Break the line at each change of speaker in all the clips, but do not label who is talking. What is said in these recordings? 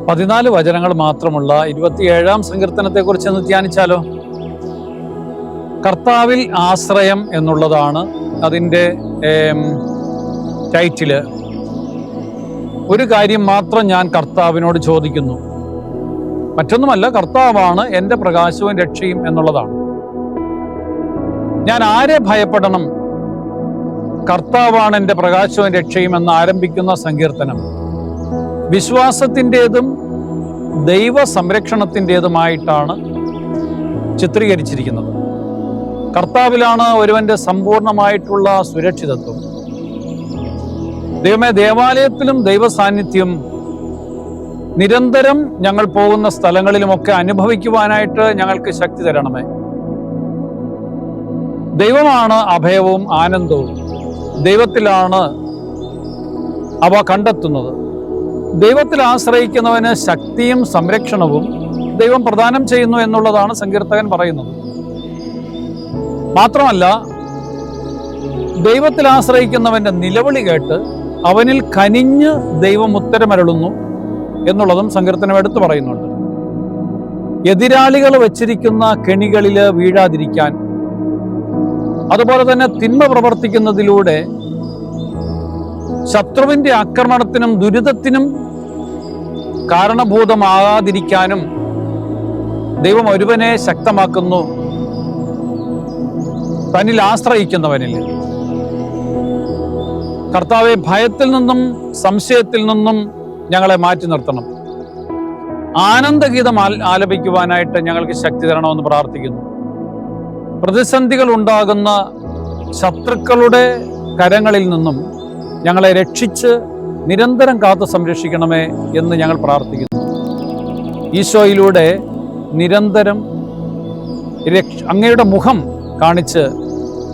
പതിനാല് വചനങ്ങൾ മാത്രമുള്ള 27-ാം സങ്കീർത്തനത്തെക്കുറിച്ച് ഒന്ന് ധ്യാനിച്ചാലോ? കർത്താവിൽ ആശ്രയം എന്നുള്ളതാണ് അതിൻ്റെ ടൈറ്റില്. ഒരു കാര്യം മാത്രം ഞാൻ കർത്താവിനോട് ചോദിക്കുന്നു, മറ്റൊന്നുമല്ല, കർത്താവാണ് എൻ്റെ പ്രകാശവും രക്ഷയും എന്നുള്ളതാണ്. ഞാൻ ആരെ ഭയപ്പെടണം? കർത്താവാണ് എൻ്റെ പ്രകാശവും രക്ഷയും എന്ന് ആരംഭിക്കുന്ന സങ്കീർത്തനം വിശ്വാസത്തിൻ്റെതും ദൈവ സംരക്ഷണത്തിൻ്റെതുമായിട്ടാണ് ചിത്രീകരിച്ചിരിക്കുന്നത്. കർത്താവിലാണ് ഒരുവന്റെ സമ്പൂർണമായിട്ടുള്ള സുരക്ഷിതത്വം. ദൈവമേ, ദേവാലയത്തിലും ദൈവ സാന്നിധ്യം നിരന്തരം ഞങ്ങൾ പോകുന്ന സ്ഥലങ്ങളിലുമൊക്കെ അനുഭവിക്കുവാനായിട്ട് ഞങ്ങൾക്ക് ശക്തി തരണമേ. ദൈവമാണ് അഭയവും ആനന്ദവും. ദൈവത്തിലാണ് അവ കണ്ടെത്തുന്നത്. ദൈവത്തിൽ ആശ്രയിക്കുന്നവന് ശക്തിയും സംരക്ഷണവും ദൈവം പ്രദാനം ചെയ്യുന്നു എന്നുള്ളതാണ് സങ്കീർത്തകൻ പറയുന്നത്. മാത്രമല്ല, ദൈവത്തിൽ ആശ്രയിക്കുന്നവന്റെ നിലവിളി കേട്ട് അവനിൽ കനിഞ്ഞ് ദൈവം ഉത്തരമരുളുന്നു എന്നുള്ളതും സങ്കീർത്തനം എടുത്തു പറയുന്നുണ്ട്. എതിരാളികൾ വച്ചിരിക്കുന്ന കെണികളിൽ വീഴാതിരിക്കാൻ, അതുപോലെ തന്നെ തിന്മ പ്രവർത്തിക്കുന്നതിലൂടെ ശത്രുവിന്റെ ആക്രമണത്തിനും ദുരിതത്തിനും കാരണഭൂതമാകാതിരിക്കാനും ദൈവം ഒരുവനെ ശക്തമാക്കുന്നു, തന്നിൽ ആശ്രയിക്കുന്നവനിൽ. കർത്താവെ, ഭയത്തിൽ നിന്നും സംശയത്തിൽ നിന്നും ഞങ്ങളെ മാറ്റി നിർത്തണം. ആനന്ദഗീതം ആലപിക്കുവാനായിട്ട് ഞങ്ങൾക്ക് ശക്തി തരണമെന്ന് പ്രാർത്ഥിക്കുന്നു. പ്രതിസന്ധികൾ ഉണ്ടാകുന്ന ശത്രുക്കളുടെ കരങ്ങളിൽ നിന്നും ഞങ്ങളെ രക്ഷിച്ച് നിരന്തരം കാത്തു സംരക്ഷിക്കണമേ എന്ന് ഞങ്ങൾ പ്രാർത്ഥിക്കുന്നു. ഈശോയിലൂടെ നിരന്തരം അങ്ങയുടെ മുഖം കാണിച്ച്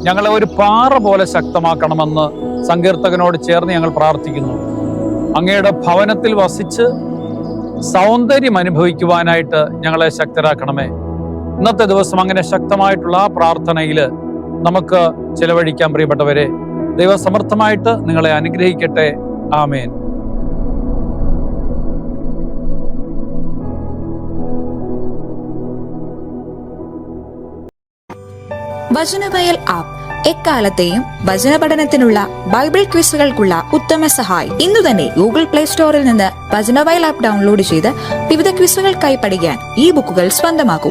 ഞങ്ങളെ ഒരു പാറ പോലെ ശക്തമാക്കണമെന്ന് സങ്കീർത്തകനോട് ചേർന്ന് ഞങ്ങൾ പ്രാർത്ഥിക്കുന്നു. അങ്ങയുടെ ഭവനത്തിൽ വസിച്ച് സൗന്ദര്യം അനുഭവിക്കുവാനായിട്ട് ഞങ്ങളെ ശക്തരാക്കണമേ. ഇന്നത്തെ ദിവസം അങ്ങനെ ശക്തമായിട്ടുള്ള ആ പ്രാർത്ഥനയിൽ നമുക്ക് ചെലവഴിക്കാൻ പ്രിയപ്പെട്ടവരെ. ദൈവം സമർത്ഥമായിട്ട് നിങ്ങളെ അനുഗ്രഹിക്കട്ടെ. ആമേൻ.
വചനവയൽ ആപ്പ് എക്കാലത്തെയും വചന പഠനത്തിനുള്ള ബൈബിൾ ക്വിസുകൾക്കുള്ള ഉത്തമ സഹായി. ഇന്നു തന്നെ ഗൂഗിൾ പ്ലേ സ്റ്റോറിൽ നിന്ന് വചനവയൽ ആപ്പ് ഡൗൺലോഡ് ചെയ്ത് വിവിധ ക്വിസുകൾക്കായി പഠിക്കാൻ ഈ ബുക്കുകൾ സ്വന്തമാക്കൂ.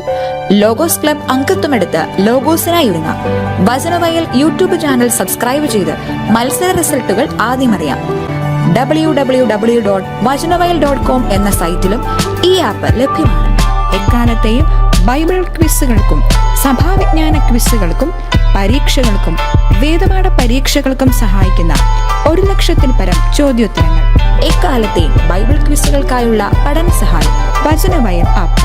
ലോഗോസ് ക്ലബ് അംഗത്വമെടുത്ത് ലോഗോസിനായി ഒരുങ്ങാം. വചനവയൽ യൂട്യൂബ് ചാനൽ സബ്സ്ക്രൈബ് ചെയ്ത് മത്സര റിസൾട്ടുകൾ ആദ്യം അറിയാം. www.vajanavayal.com എന്ന സൈറ്റിലും ഈ ആപ്പ് ലഭ്യമാണ്. എക്കാലത്തെയും ബൈബിൾ ക്വിസുകൾക്കും സഭാവിജ്ഞാന ക്വിസുകൾക്കും പരീക്ഷകൾക്കും വേദപാഠ പരീക്ഷകൾക്കും സഹായിക്കുന്ന 1,00,000-ൽ പരം ചോദ്യോത്തരങ്ങൾ. എക്കാലത്തെയും ബൈബിൾ ക്വിസുകൾക്കായുള്ള പഠന സഹായം വചനവയൽ ആപ്പ്.